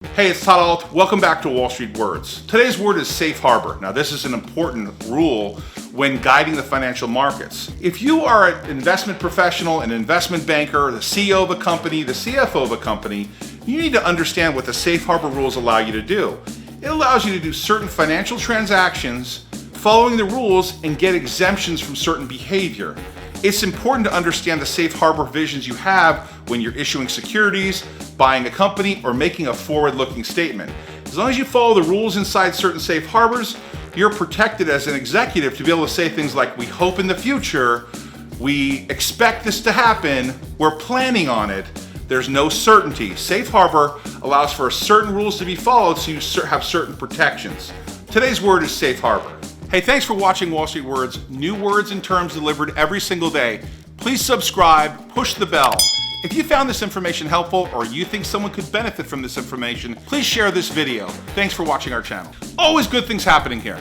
Hey, it's Todd Ault. Welcome back to Wall Street Words. Today's word is safe harbor. Now, this is an important rule when guiding the financial markets. If you are an investment professional, an investment banker, the CEO of a company, the CFO of a company, you need to understand what the safe harbor rules allow you to do. It allows you to do certain financial transactions following the rules and get exemptions from certain behavior. It's important to understand the safe harbor provisions you have when you're issuing securities, buying a company, or making a forward-looking statement. As long as you follow the rules inside certain safe harbors, you're protected as an executive to be able to say things like, we hope in the future, we expect this to happen, we're planning on it. There's no certainty. Safe harbor allows for certain rules to be followed so you have certain protections. Today's word is safe harbor. Hey, thanks for watching Wall Street Words. New words and terms delivered every single day. Please subscribe, push the bell. If you found this information helpful or you think someone could benefit from this information, please share this video. Thanks for watching our channel. Always good things happening here.